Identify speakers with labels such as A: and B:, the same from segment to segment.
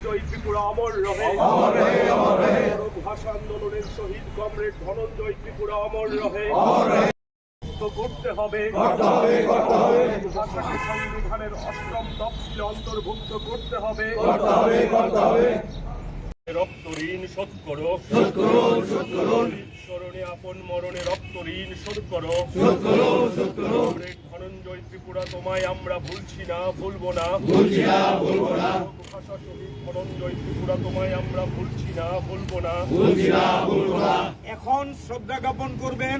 A: জয় ত্রিপুরা অমর রহে, ভাষা আন্দোলনের শহীদ কমরেড ধনঞ্জয় ত্রিপুরা অমর রহে। করতে হবে ভাষাকে সংবিধানের ৮ম তফসিলে অন্তর্ভুক্ত করতে হবে। রক্ত ঋণ শোধ করো, স্মরণে আপন মরণে রক্ত ঋণ শোধ করো। ধনঞ্জয় ত্রিপুরা তোমায় আমরা ভুলছি না, ভুলবো না। ভাষা শহীদ ধনঞ্জয় ত্রিপুরা তোমায় আমরা ভুলছি না, ভুলবো না।
B: এখন শ্রদ্ধা জ্ঞাপন করবেন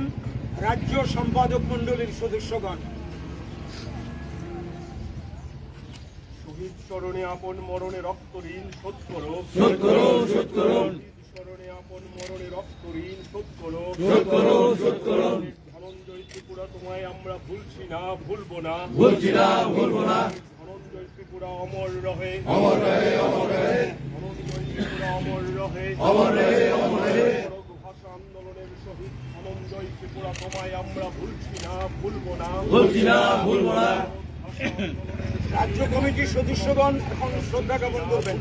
B: রাজ্য সম্পাদক মণ্ডলীর সদস্যগণ।
A: শহীদ স্মরণে আপন মরণে রক্ত ঋণ শোধ করো, স্মরণে আপন মরণে রক্ত ঋণ শোধ করো। ধনঞ্জয় ত্রিপুরা তোমায় আমরা ভুলছি না, ভুলবো না। ধনঞ্জয় ত্রিপুরা অমর রহে, ধনঞ্জয় ত্রিপুরা অমর রহে। ভাষা আন্দোলনের শহীদ ধনঞ্জয় ত্রিপুরা তোমায় আমরা ভুলছি না, ভুলবো না।
B: রাজ্য কমিটির সদস্যগণ এখন শ্রদ্ধা জ্ঞাপন করবেন।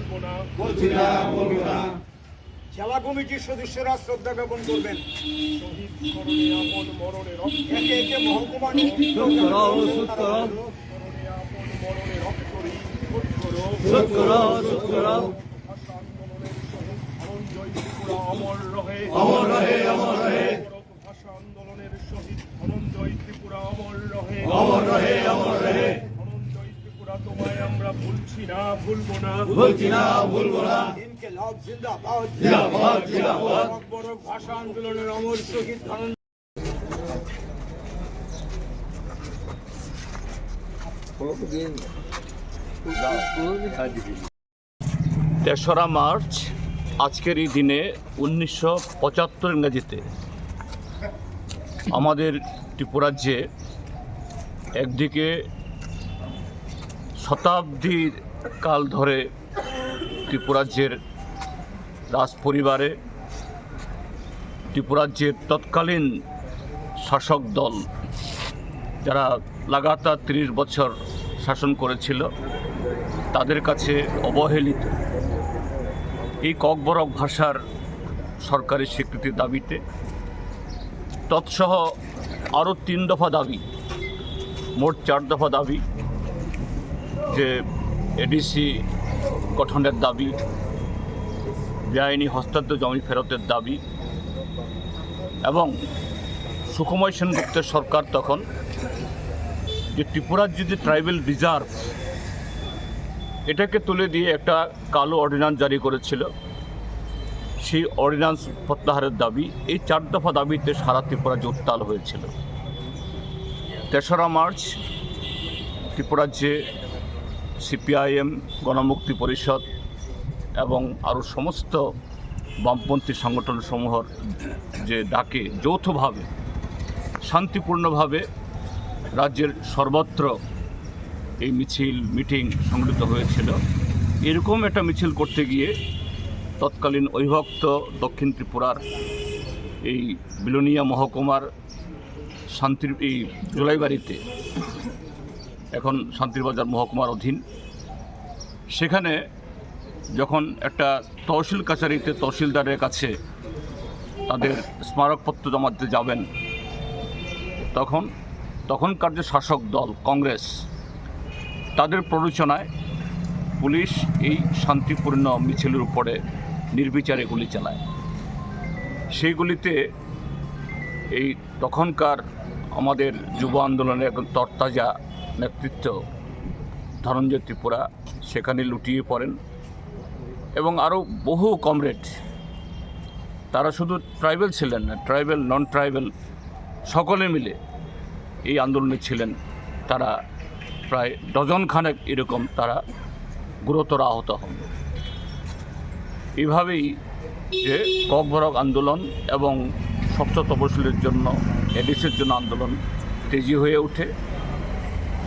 B: জেলা কমিটির সদস্যরা শ্রদ্ধা জ্ঞাপন করবেন।
A: শহীদ স্মরণে আপন মরণে রক্ত
B: একে একে মহকুমা
A: স্মরণে আপন মরণে রক্ত ঋণ শোধ করো। ভাষা আন্দোলনের শহীদ ধনঞ্জয় ত্রিপুরা অমর রহে, ভাষা আন্দোলনের শহীদ ধনঞ্জয় ত্রিপুরা অমর রহে। ধনঞ্জয় ত্রিপুরা তোমায় আমরা ভুলছি না, ভুলবো না।
B: ইনকিলাব জিন্দাবাদ। বড় ভাষা আন্দোলনের অমর শহীদ ধনঞ্জয়।
C: ৩রা মার্চ আজকের এই দিনে ১৯৭৫ ইংরেজিতে আমাদের ত্রিপুরাজ্যে একদিকে শতাব্দীর কাল ধরে ত্রিপুরাজ্যের রাজপরিবারে ত্রিপুরাজ্যের তৎকালীন শাসক দল যারা লাগাতার ৩০ বছর শাসন করেছিল তাদের কাছে অবহেলিত এই ককবরক ভাষার সরকারি স্বীকৃতির দাবিতে তৎসহ আরও ৩ দফা দাবি, মোট ৪ দফা দাবি, যে এডিসি গঠনের দাবি, বেআইনি হস্তান্তর জমি ফেরতের দাবি এবং সুকুমার সেনগুপ্তের সরকার তখন যে ত্রিপুরার যে ট্রাইবাল রিজার্ভ এটাকে তুলে দিয়ে একটা কালো অর্ডিন্যান্স জারি করেছিল, সেই অর্ডিন্যান্স প্রত্যাহারের দাবি। এই ৪ দফা দাবিতে সারা ত্রিপুরা উত্তাল হয়েছিল। ৩রা মার্চ ত্রিপুরাজ্যে সিপিআইএম, গণমুক্তি পরিষদ এবং আরও সমস্ত বামপন্থী সংগঠনসমূহর যে ডাকে যৌথভাবে শান্তিপূর্ণভাবে রাজ্যের সর্বত্র এই মিছিল মিটিং সংগঠিত হয়েছিল। এরকম একটা মিছিল করতে গিয়ে তৎকালীন অবিভক্ত দক্ষিণ ত্রিপুরার এই বিলোনিয়া মহকুমার শান্তির এই জোলাইবাড়িতে, এখন শান্তিরবাজার মহকুমার অধীন, সেখানে যখন একটা তহসিল কাছারিতে তহসিলদারের কাছে তাদের স্মারকপত্র জমা দিতে যাবেন তখনকার যে শাসক দল কংগ্রেস তাদের প্ররোচনায় পুলিশ এই শান্তিপূর্ণ মিছিলের উপরে নির্বিচারে গুলি চালায়। সেই গুলিতে এই তখনকার আমাদের যুব আন্দোলনের একজন তরতাজা নেতৃত্ব ধনঞ্জয় ত্রিপুরা সেখানে লুটিয়ে পড়েন এবং আরও বহু কমরেড, তারা শুধু ট্রাইবেল ছিলেন না, ট্রাইবেল নন ট্রাইবেল সকলে মিলে এই আন্দোলনে ছিলেন। তারা প্রায় ডজনখানেক এরকম তারা গুরুতর আহত হন। এইভাবেই যে ককবরক আন্দোলন এবং ষষ্ঠ তফসিলের জন্য এডিসির জন্য আন্দোলন তেজি হয়ে ওঠে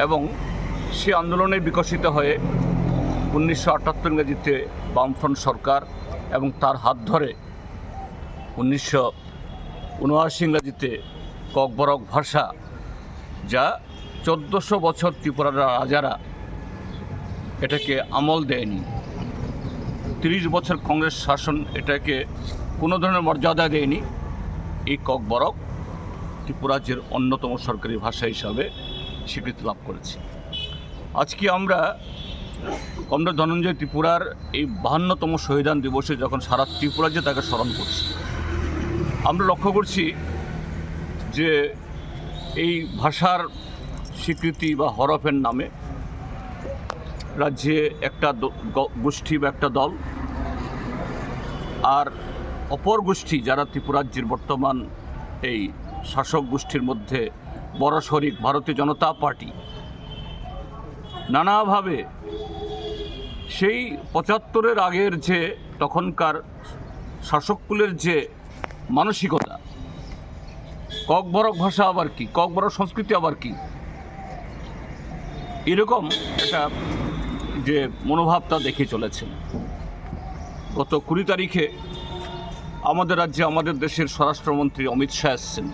C: এবং সে আন্দোলনে বিকশিত হয়ে 1978 ইংরেজিতে বামফ্রন্ট সরকার এবং তার হাত ধরে 1979 ইংরেজিতে ককবরক ভাষা, যা 1400 বছর ত্রিপুরার রাজারা এটাকে আমল দেয়নি। 30 বছর কংগ্রেস শাসন এটাকে কোনো ধরনের মর্যাদা দেয়নি। এই ককবরক ত্রিপুরা রাজ্যের অন্যতম সরকারি ভাষা হিসাবে স্বীকৃতি লাভ করেছে। আজকে আমরা কমরেড ধনঞ্জয় ত্রিপুরার এই 52তম শহীদান দিবসে যখন সারা ত্রিপুরা যে তাকে স্মরণ করছি, আমরা লক্ষ্য করছি যে এই ভাষার স্বীকৃতি বা হরফের নামে রাজ্যে একটা গোষ্ঠী বা একটা দল আর অপর গোষ্ঠী যারা ত্রিপুরা রাজ্যের বর্তমান এই শাসক গোষ্ঠীর মধ্যে বড় শরিক ভারতীয় জনতা পার্টি নানাভাবে সেই 75-এর আগের যে তখনকার শাসককুলের যে মানসিকতা, ককবরক ভাষা আবার কি, ককবরক সংস্কৃতি আবার কি, এরকম একটা যে মনোভাবটা দেখে চলেছেন। গত 20 তারিখে আমাদের রাজ্যে আমাদের দেশের স্বরাষ্ট্রমন্ত্রী অমিত শাহ এসেছেন।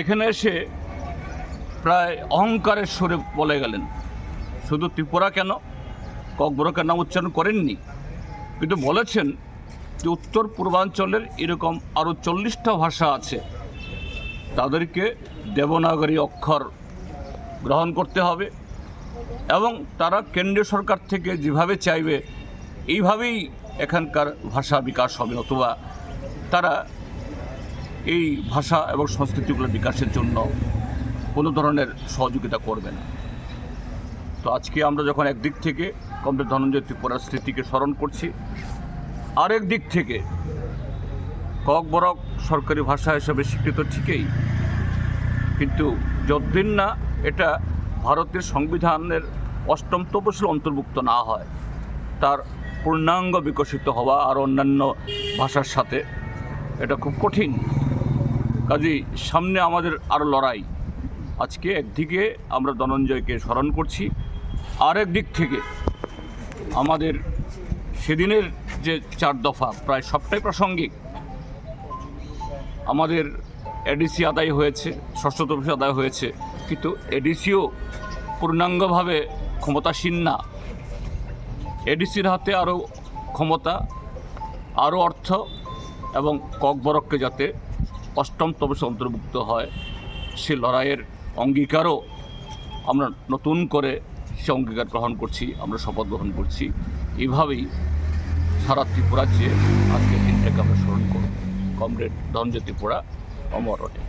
C: এখানে এসে প্রায় অহংকারের সুরে বলে গেলেন, শুধু ত্রিপুরা কেন, ককবরকের নাম উচ্চারণ করেননি, কিন্তু বলেছেন যে উত্তর পূর্বাঞ্চলের এরকম আরও 40টা ভাষা আছে, তাদেরকে দেবনাগরী অক্ষর গ্রহণ করতে হবে এবং তারা কেন্দ্রীয় সরকার থেকে যেভাবে চাইবে এইভাবেই এখানকার ভাষা বিকাশ হবে, অথবা তারা এই ভাষা এবং সংস্কৃতিগুলোর বিকাশের জন্য কোনো ধরনের সহযোগিতা করবে না। তো আজকে আমরা যখন একদিক থেকে কমরেড ধনঞ্জয় ত্রিপুরার স্মৃতিকে স্মরণ করছি, আরেক দিক থেকে ককবরক সরকারি ভাষা হিসেবে স্বীকৃত ঠিকই, কিন্তু যতদিন না এটা ভারতের সংবিধানের 8ম তফসিলে অন্তর্ভুক্ত না হয়, তার পূর্ণাঙ্গ বিকশিত হওয়া আর অন্যান্য ভাষার সাথে এটা খুব কঠিন। কাজেই সামনে আমাদের আরও লড়াই। আজকে একদিকে আমরা ধনঞ্জয়কে স্মরণ করছি, আরেক দিক থেকে আমাদের সেদিনের যে 4 দফা প্রায় সবটাই প্রাসঙ্গিক। আমাদের এডিসি আদায় হয়েছে, 6ষ্ঠ তফসিল আদায় হয়েছে, কিন্তু এডিসিও পূর্ণাঙ্গভাবে ক্ষমতাসীন না। এডিসির হাতে আরও ক্ষমতা, আরও অর্থ এবং ককবরককে যাতে 8ম তফসিলে অন্তর্ভুক্ত হয় সে লড়াইয়ের অঙ্গীকারও আমরা নতুন করে সে অঙ্গীকার গ্রহণ করছি, আমরা শপথ গ্রহণ করছি। এইভাবেই সারা ত্রিপুরা যে আজকের দিনটাকে আমরা স্মরণ করব। কমরেড ধনঞ্জয় ত্রিপুরা অমর রটে।